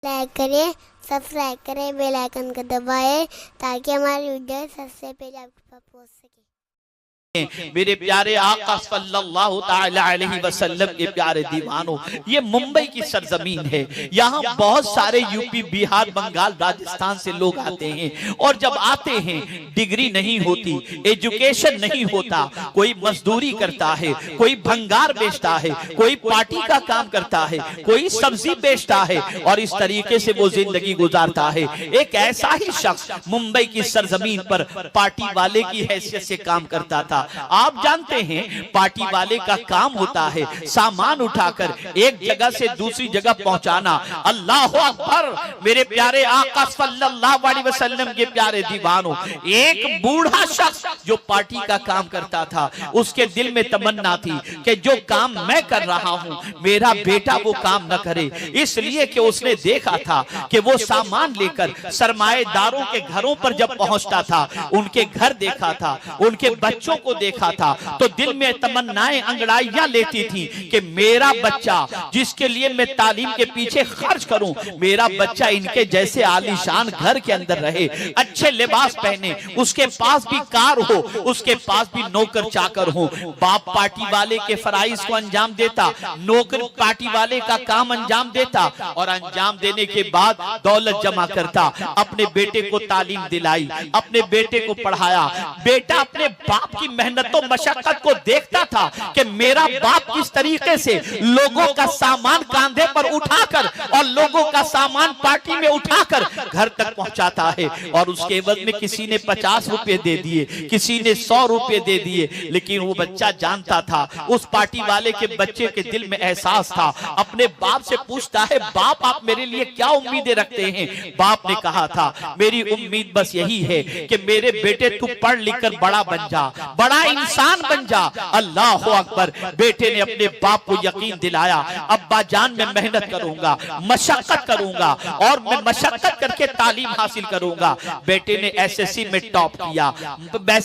Like करें, subscribe करें, bell icon को दबाएं ताकि हमारी वीडियो सबसे पहले आपके पास पहुंच सके। मेरे प्यारे आका सल्लल्लाहु ताला अलैहि वसल्लम के प्यारे दीवानों, ये मुंबई की सरजमीन है। यहाँ बहुत सारे यूपी, बिहार, बंगाल, राजस्थान से लोग आते हैं और जब आते हैं डिग्री नहीं होती, एजुकेशन नहीं होता, कोई मजदूरी करता है, कोई भंगार बेचता है, कोई पार्टी का काम करता है, कोई सब्जी बेचता है और इस तरीके से वो जिंदगी गुजारता है। एक ऐसा ही शख्स मुंबई की सरजमीन पर पार्टी वाले की हैसियत से काम करता था। आप जानते हैं पार्टी वाले का काम होता है सामान उठाकर एक जगह से दूसरी जगह पहुंचाना। अल्लाह अकबर। मेरे प्यारे आका सल्लल्लाहु अलैहि वसल्लम के प्यारे दीवानों, एक बूढ़ा शख्स जो पार्टी का काम करता था, उसके दिल में तमन्ना थी कि जो काम मैं कर रहा हूं मेरा बेटा वो काम न करे, इसलिए कि उसने देखा था कि वो सामान लेकर सरमाएदारों के घरों पर जब पहुंचता था, उनके घर देखा था, उनके बच्चों को देखा था, तो दिल में तमन्नाएं अंगड़ाइयां लेती थी कि मेरा बच्चा जिसके लिए मैं तालीम के पीछे खर्च करूं, मेरा बच्चा इनके जैसे आलीशान घर के अंदर रहे, अच्छे लिबास पहने, उसके पास भी कार हो, उसके पास भी नौकर चाकर हो। बाप पार्टी वाले के फराइज को अंजाम देता, नौकर पार्टी वाले का काम अंजाम देता और अंजाम देने के बाद दौलत जमा करता। अपने बेटे को तालीम दिलाई, अपने बेटे को पढ़ाया। बेटा अपने बाप की मेहनतों मशक्कत को देखता था कि मेरा बाप किस तरीके से लोगों का सामान कांधे पर उठाकर और लोगों का सामान पार्टी में उठाकर घर तक पहुंचाता है। और उसके एवज में किसी ने 50 रुपए दे दिए, किसी ने 100 रुपए दे दिए, लेकिन वो बच्चा जानता था, उस पार्टी वाले के बच्चे के दिल में एहसास था। अपने बाप से पूछता है, बाप आप मेरे लिए क्या उम्मीदें रखते हैं? बाप ने कहा था, मेरी उम्मीद बस यही है कि मेरे बेटे तू पढ़ लिख कर बड़ा बन जा, बड़ा इंसान बन जा। अल्लाह अकबर। बेटे ने अपने बाप को यकीन दिलाया, अब्बा जान मैं मेहनत करूंगा, मशक्कत करूंगा और मैं मशक्कत करके तालीम हासिल करूंगा। बेटे ने एसएससी में टॉप किया,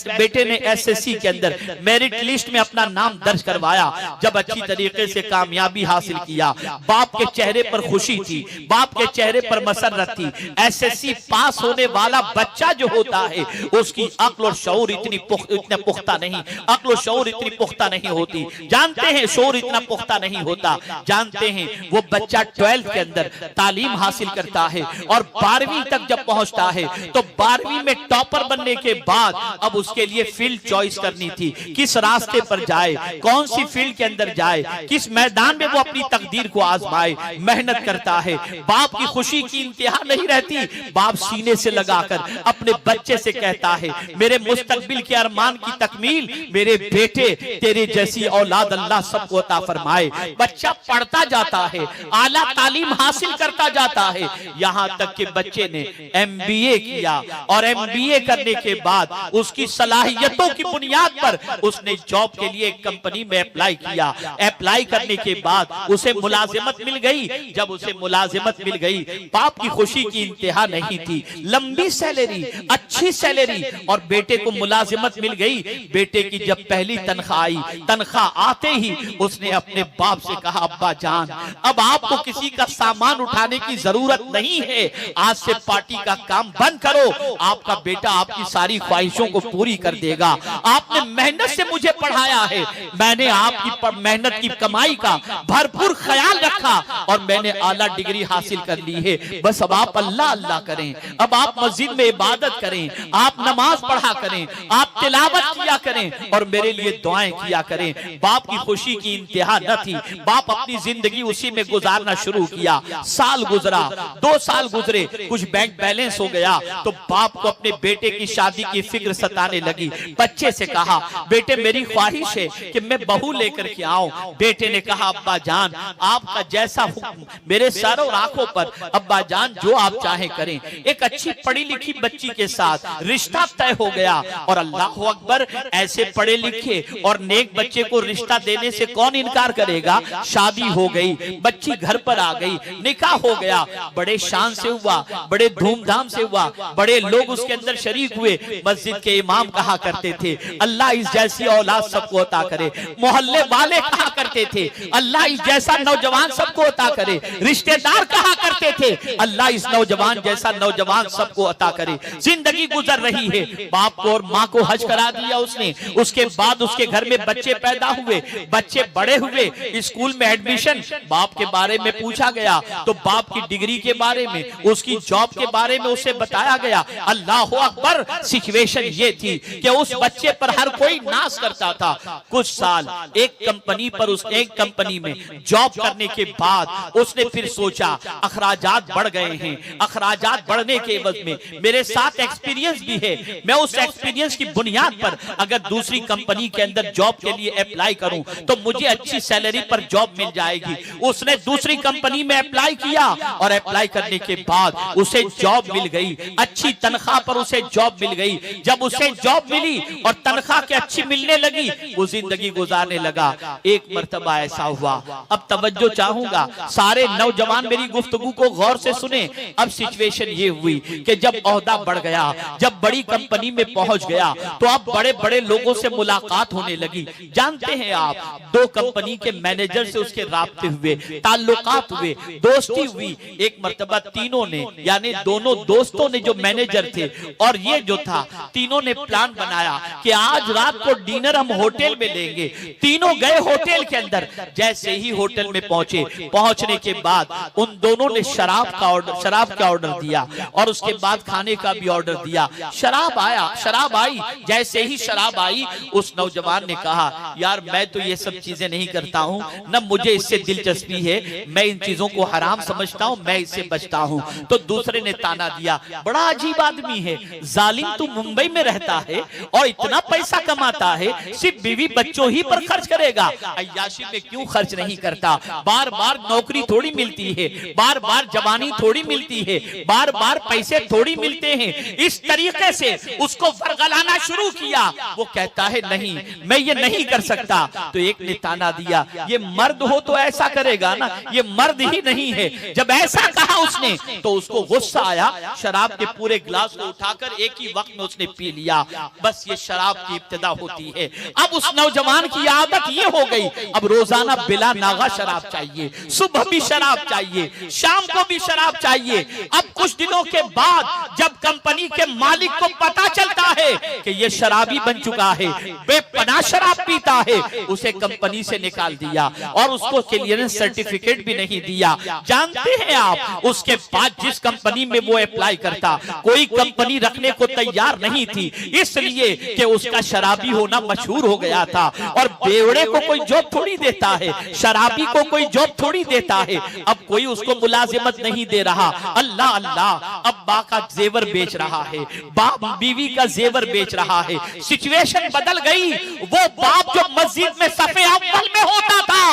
बेटे ने एसएससी के अंदर मेरिट लिस्ट में अपना नाम दर्ज करवाया। जब अच्छी तरीके से कामयाबी हासिल किया, बाप के चेहरे पर खुशी थी, बाप के चेहरे पर मसरत थी। एसएससी पास होने वाला बच्चा जो होता है उसकी अक्ल और शऊर इतने पुख्ता नहीं, अक्ल और शऊर इतनी पुख्ता नहीं होती। जानते हैं शऊर इतना पुख्ता नहीं होता। जानते हैं वो बच्चा 12th के अंदर तालीम हासिल करता है और 12वीं तक जब पहुंचता है तो 12वीं में टॉपर बनने के बाद अब उसके लिए फील्ड चॉइस करनी थी, किस रास्ते पर जाए, कौन सी फील्ड के अंदर जाए, किस मैदान में वो अपनी तकदीर को आजमाए। मेहनत करता है, बाप की खुशी की इंतहा नहीं रहती। बाप सीने से लगाकर अपने बच्चे से कहता है, मेरे मुस्तकबिल के अरमान की तकमील मेरे बेटे तेरे जैसी औलाद अल्लाह सबको अता फरमाए। बच्चा पढ़ता जाता है, आला तालीम हासिल करता जाता है, यहाँ तक कि बच्चे ने MBA किया और MBA करने के बाद उसकी सलाहियतों की बुनियाद पर उसने जॉब के लिए एक कंपनी में अप्लाई किया। अप्लाई करने के बाद उसे मुलाजिमत मिल गई। जब उसे मुलाजिमत मिल गई, बाप की खुशी की इंतहा नहीं थी। लंबी सैलरी, अच्छी सैलरी और बेटे को मुलाजिमत मिल गई। बेटे की जब पहली तनख्वाह आई, तनख्वाह आते ही उसने अपने बाप से कहा, अब्बा जान अब आपको किसी का सामान उठाने की जरूरत नहीं है, आज से पार्टी का काम बंद करो, आपका बेटा आपकी सारी ख्वाहिशों को पूरी कर देगा। आपने मेहनत से मुझे पढ़ाया है, मैंने आपकी मेहनत की कमाई का भरपूर ख्याल रखा और मैंने आला डिग्री हासिल कर ली है। बस अब आप अल्लाह अल्लाह करें, अब आप मस्जिद में इबादत करें, आप नमाज पढ़ा करें, आप तिलावत किया करें और मेरे लिए दुआएं किया करें। बाप की खुशी की इंतहा न थी। बाप अपनी जिंदगी उसी में गुजारना शुरू किया। साल गुजरा, 2 साल गुजरे, कुछ बैंक बैलेंस हो गया तो बाप को अपने बेटे की शादी की फिक्र सताने लगी। बच्चे से कहा, बेटे मेरी ख्वाहिश है कि मैं बहू लेकर के आऊं। बेटे ने कहा, अब्बा जान आपका जैसा हुक्म मेरे सर और आंखों पर, अब्बा जान जो आप चाहे करें। एक अच्छी पढ़ी लिखी बच्ची के साथ रिश्ता तय हो गया और अल्लाह अकबर, ऐसे पढ़े लिखे और नेक बच्चे को रिश्ता देने से कौन इनकार करेगा। शादी हो गई, बच्ची घर पर आ गई, निकाह हो गया, बड़े शान से हुआ, बड़े धूमधाम से हुआ, बड़े लोग उसके अंदर शरीक हुए। मस्जिद के इमाम कहा करते थे, अल्लाह इस जैसी औलाद सबको अता करे। मोहल्ले वाले कहा करते थे, अल्लाह इस जैसा नौजवान सबको अता करे। रिश्तेदार कहा करते थे। अल्लाह इस नौजवान जैसा नौजवान सबको अता करे। जिंदगी गुजर रही है, बाप को और माँ को हज करा दिया उसने। उसके बाद उसके घर में बच्चे पैदा हुए, बच्चे बड़े हुए, स्कूल में एडमिशन, बाप के बारे में पूछा गया तो बाप की डिग्री के बारे में, उसकी जॉब के बारे में उसे बताया गया। अल्लाह अकबर, सिचुएशन ये थी कि उस बच्चे पर हर कोई नाज करता था। कुछ साल एक कंपनी पर, उस एक कंपनी में जॉब करने के बाद उसने फिर सोचा अखराजात बढ़ गए हैं, अखराजात बढ़ने के एवज में मेरे साथ एक्सपीरियंस भी है, मैं उस एक्सपीरियंस की बुनियाद पर अगर दूसरी कंपनी के अंदर जॉब के लिए अप्लाई करूं तो मुझे अच्छी सैलरी पर जॉब मिल जाएगी। उसने दूसरी कंपनी में अप्लाई किया और अप्लाई करने के बाद उसे जॉब मिल गई, अच्छी तनख्वाह पर उसे जॉब मिल गई। जब उसे जॉब मिली और तनख्वाह के अच्छी मिलने लगी, वो जिंदगी गुजारने लगा। एक मर्तबा ऐसा हुआ, अब तवज्जो चाहूंगा सारे नौजवान मेरी गुफ्तगू को गौर से सुने। अब सिचुएशन ये हुई कि जब ओहदा बढ़ गया, जब बड़ी कंपनी में पहुंच गया तो अब बड़े बड़े लोगों से मुलाकात होने लगी। जानते हैं आप, दो कंपनी के मैनेजर से उसके राब्ते हुए, ताल्लुकात हुए, दोस्ती हुई। एक मर्तबा तीनों ने, यानी दोनों दोस्तों ने जो मैनेजर थे और ये जो था, तीनों ने प्लान बनाया कि आज रात को डिनर हम होटल में लेंगे। तीनों गए होटल के अंदर। जैसे ही होटल में पहुंचे, पहुंचने के बाद उन दोनों ने शराब का ऑर्डर दिया और उसके बाद खाने का भी ऑर्डर दिया। शराब आई। जैसे ही शराब आई, उस नौजवान ने कहा यार मैं तो ये सब चीजें नहीं करता हूँ, न मुझे इससे दिलचस्पी है, मैं इन चीजों को हराम समझता हूँ, मैं इससे बचता हूँ। तो दूसरे ने ताना दिया, बड़ा अजीब आदमी है, जालिम तू मुंबई में रहता है और इतना पैसा कमाता है, सिर्फ बीवी बच्चों ही पर खर्च करेगा, अय्याशी में क्यों खर्च नहीं करता? बार बार नौकरी थोड़ी मिलती है, बार बार जवानी थोड़ी मिलती है, बार बार पैसे थोड़ी मिलते हैं। इस तरीके से उसको वर्गलाना शुरू किया। वो कहता है नहीं, मैं ये नहीं कर सकता। तो एक ने ताना दिया, ये मर्द हो तो ऐसा करेगा ना, ये मर्द ही नहीं है। जब ऐसा कहा उसने तो उसको गुस्सा आया, शराब के पूरे गिलास को उठाकर एक ही वक्त में उसने पी लिया। बस ये शराब की इब्तिदा होती है। अब उस नौजवान की आदत ये हो गई, अब रोजाना बिला नागा शराब चाहिए, सुबह भी शराब चाहिए, शाम को भी शराब चाहिए। अब कुछ दिनों के बाद जब कंपनी के मालिक को पता चलता है कि ये शराबी बन चुका है, बेपनाह शराब पीता है, उसे कंपनी से निकाल दिया और उसको क्लियरेंस सर्टिफिकेट भी नहीं दिया। जानते हैं आप, उसके बाद जिस कंपनी में वो अप्लाई करता, कोई कंपनी रखने को तैयार नहीं थी, इसलिए कि उसका शराबी होना मशहूर हो गया था। और बेवड़े को कोई जॉब थोड़ी देता है, शराबी को कोई जॉब थोड़ी देता है। अब कोई उसको मुलाजिमत नहीं दे रहा। अल्लाह अल्लाह, अब बा का जेवर बेच रहा है, बाप बीवी का जेवर बेच रहा है। सिचुएशन बदल गई। वो बाप जो मस्जिद में सफे अव्वल में होता था,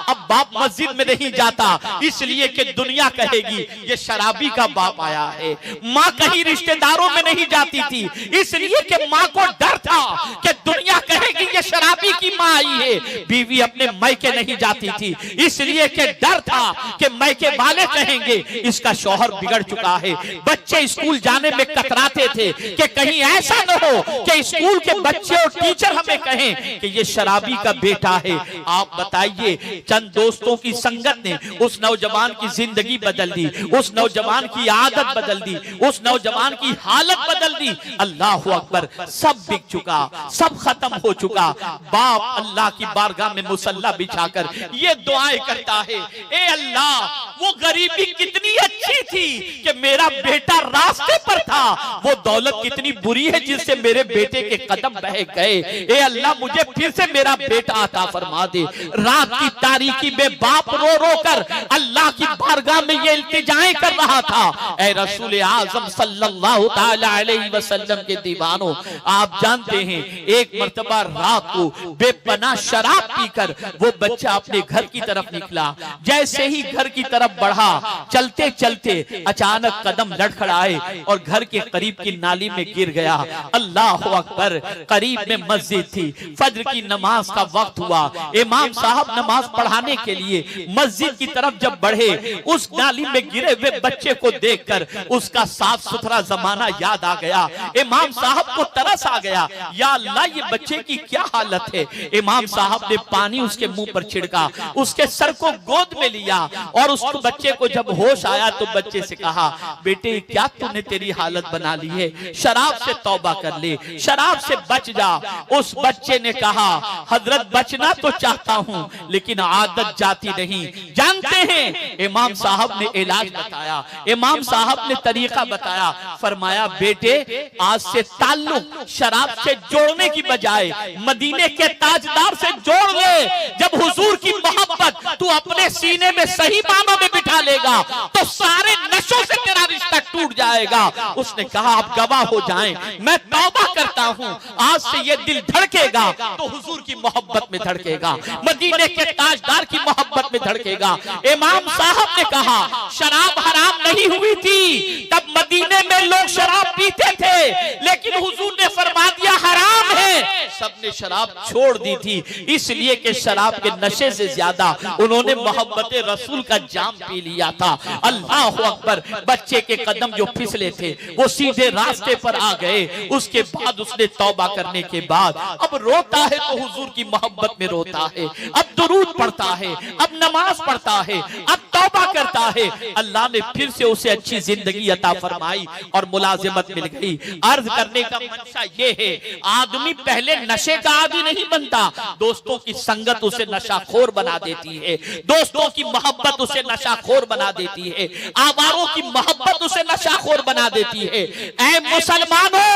अब बाप मस्जिद में नहीं जाता, इसलिए कि दुनिया कहेगी ये शराबी का बाप आया है। माँ कहीं रिश्तेदारों में नहीं जाती थी, इसलिए कि माँ को डर था कि दुनिया कहेगी ये शराबी की माँ आई है। बीवी अपने मायके नहीं जाती थी, इसलिए कि डर था कि मायके वाले कहेंगे इसका शौहर बिगड़ चुका है। बच्चे स्कूल जाने में कतराते थे कि कहीं ऐसा न हो कि स्कूल के बच्चे और टीचर हमें कहें कि ये शराबी का बेटा है। आप बताइए, चंद दोस्तों की संगत ने उस नौजवान की जिंदगी बदल दी, उस नौजवान की आदत बदल दी, उस नौजवान की हालत बदल दी। अल्लाह अकबर, सब बिक चुका, सब खत्म हो चुका। बाप अल्लाह की बारगाह में मुसल्ला बिछाकर ये दुआएं करता है, ए अल्लाह वो गरीबी कितनी अच्छी थी कि मेरा बेटा रास्ते पर था, वो दौलत कितनी बुरी है जिससे मेरे बेटे के कदम बह गए। ए अल्लाह मुझे फिर से मेरा बेटा अता फरमा दे। रात की तारीकी में बाप रो रो कर अल्लाह की बारगाह में ये इल्तिजाएं कर रहा था। ए रसूल आज़म सल्लल्लाहु ताला अलैहि वसल्लम के दीवानों, आप जानते हैं एक मर्तबा रात को बेपनाह शराब पीकर वो बच्चा अपने घर की तरफ निकला। जैसे ही घर की तरफ बढ़ा, चलते चलते अचानक अचानक कदम लड़खड़ाए और घर के करीब की नाली में गिर गया। अल्लाह अकबर। करीब में मस्जिद थी, फज्र की नमाज का वक्त हुआ। इमाम साहब नमाज पढ़ाने के लिए मस्जिद की तरफ जब बढ़े, उस नाली में गिरे हुए बच्चे को देखकर उसका साफ सुथरा जमाना याद आ गया। इमाम साहब को तरस आ गया, या अल्लाह ये बच्चे की क्या हालत है। इमाम साहब ने पानी उसके मुंह पर छिड़का, उसके सर को गोद में लिया और उस बच्चे को जब होश आया तो बच्चे से कहा, बेटे क्या तूने तेरी हालत बना ली है, शराब से तौबा कर ले, शराब से बच जा। उस बच्चे ने कहा, हजरत बचना तो चाहता हूं लेकिन आदत जाती नहीं। जानते हैं इमाम साहब ने इलाज बताया, इमाम साहब ने तरीका बताया। फरमाया, बेटे आज से ताल्लुक शराब से जोड़ने की बजाय मदीने के ताजदार से जोड़ ले। जब हुजूर की मोहब्बत तू अपने सीने में सही मानों में बिठा लेगा तो सारे नशों से तेरा रिश्ता टूट जाएगा। उसने कहा, आप गवाह हो जाएं, मैं तौबा करता हूं, आज से ये दिल धड़केगा तो हुजूर की मोहब्बत में धड़केगा, मदीने के ताजदार की मोहब्बत में धड़केगा। इमाम साहब ने कहा, शराब हराम नहीं हुई थी, तब मदीने में लोग शराब पीते थे, लेकिन हुजूर ने फरमा दिया हराम है, सबने शराब छोड़ दी थी। इसलिए कि शराब के नशे से ज्यादा उन्होंने मोहब्बत रसूल का जाम पी लिया था। अल्लाह अकबर। बच्चे के कदम जो फिसले थे वो सीधे रास्ते पर आ गए। उसके बाद उसने तौबा करने के बाद अब रोता है तो हुजूर की मोहब्बत में रोता है, अब दुरूद पढ़ता है, अब नमाज पढ़ता है, अब तौबा करता है। अल्लाह ने फिर से उसे अच्छी जिंदगी अता फरमाई और मुलाजिमत मिल गई। अर्ज करने का मंशा ये है, आदमी पहले नशे का आदी नहीं बनता, दोस्तों की संगत उसे नशाखोर बना देती है, दोस्तों की मोहब्बत उसे नशाखोर बना देती है, आवारों की मोहब्बत उसे नशाखोर बना देती है। ऐ मुसलमानों,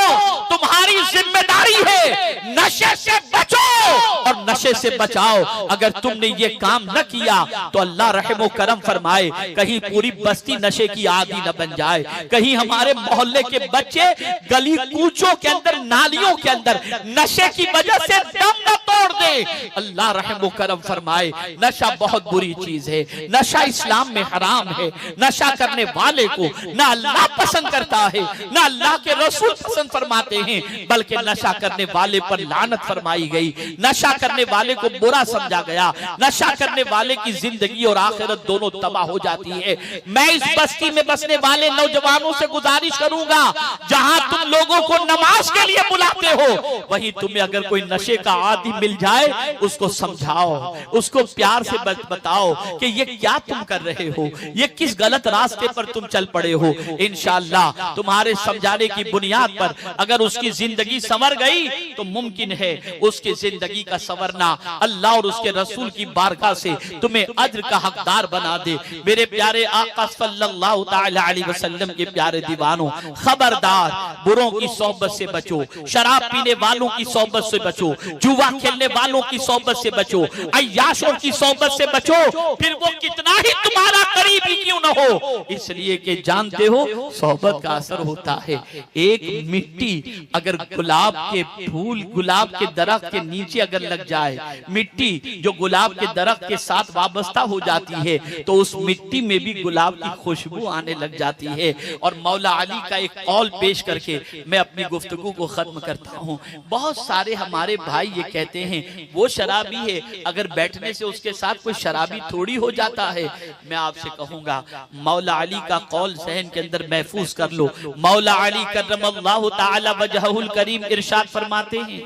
तुम्हारी जिम्मेदारी है नशे से बचो और नशे से बचाओ। अगर तुमने ये काम न किया तो अल्लाह रहमो करम फरमाए कहीं पूरी बस्ती नशे की आदी न बन जाए, कहीं हमारे मोहल्ले के बच्चे गली कूचों के अंदर, नालियों के अंदर नशे की वजह से दम न तोड़ दे। अल्लाह रहमो करम फरमाए। नशा बहुत बुरी चीज है, नशा इस्लाम में हराम है। नशा करने वाले को ना अल्लाह पसंद करता है, ना अल्लाह के रसूल पसंद फरमाते हैं, बल्कि नशा करने वाले पर लानत फरमाई गई, नशा करने वाले को बुरा समझा गया, नशा करने वाले की जिंदगी और आखिरत दोनों तबाह हो जाती है। मैं इस बस्ती में बसने वाले नौजवानों से गुजारिश करूंगा, जहां तुम लोगों को नमाज के लिए बुलाते हो, वहीं तुम्हें अगर कोई नशे का आदी मिल जाए उसको समझाओ, उसको प्यार से बताओ कि ये क्या तुम कर रहे हो, ये किस गलत रास्ते पर तुम चल पड़े हो। इंशाअल्लाह तुम्हारे समझाने की बुनियाद पर अगर उसकी जिंदगी संवर गई तो मुमकिन है उसकी जिंदगी का संवरना अल्लाह और उसके रसूल की बारगाह से तुम्हें अज्र का हकदार बना दे। मेरे प्यारे आका सल्लल्लाहु तआला अलैहि वसल्लम के प्यारे दीवानों, खबरदार बुरों की सोहबत से बचो, शराब पीने वालों की सोहबत से बचो, जुआ खेलने वालों की सोहबत से बचो, अय्याशों की सोहबत से बचो, फिर वो कितना ही तुम्हारा करीबी क्यों न हो। इसलिए कि जानते हो सोहबत का असर होता है। एक मिट्टी अगर गुलाब के फूल, गुलाब के दरख्त के नीचे अगर लग जाए, मिट्टी जो गुलाब के दरख्त के साथ वाबस्ता हो जाती है तो उस मिट्टी में भी गुलाब की खुशबू आने लग जाती है। और मौला अली का एक कौल पेश करके मैं अपनी गुफ्तगू को खत्म करता हूँ। बहुत सारे हमारे भाई ये कहते हैं वो शराबी है, अगर बैठने से उसके साथ कोई शराबी थोड़ी हो जाता है। मैं आपसे कहूंगा मौला अली का कौल ज़हन के अंदर महफूज कर लो। मौला अली करमल्लाहु ताला वजहुल करीम इरशाद फरमाते हैं,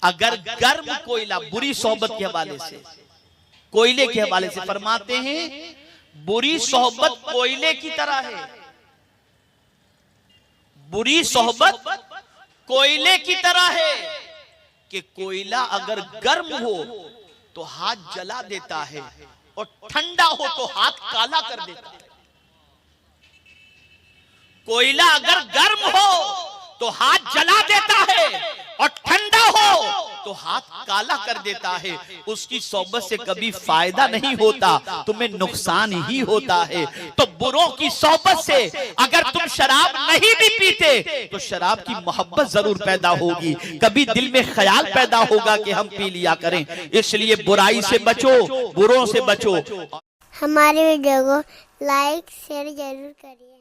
अगर गर्म कोयला, बुरी सोहबत के हवाले से, कोयले के हवाले से फरमाते हैं बुरी सोहबत कोयले की तरह है, बुरी सोहबत कोयले की तरह है कि कोयला अगर गर्म हो तो हाथ जला देता है और ठंडा हो तो हाथ काला कर देता है। कोयला अगर गर्म हो तो हाथ जला देता है और ठंडा हो तो हाथ काला कर देता है। उसकी सोबत से कभी फायदा नहीं होता, तुम्हें नुकसान ही होता है। तो बुरों की सोबत से अगर तुम शराब नहीं भी पीते तो शराब की मोहब्बत जरूर पैदा होगी, कभी दिल में ख्याल पैदा होगा कि हम पी लिया करें। इसलिए बुराई से बचो, बुरों से बचो। हमारे वीडियो को लाइक शेयर जरूर करिए।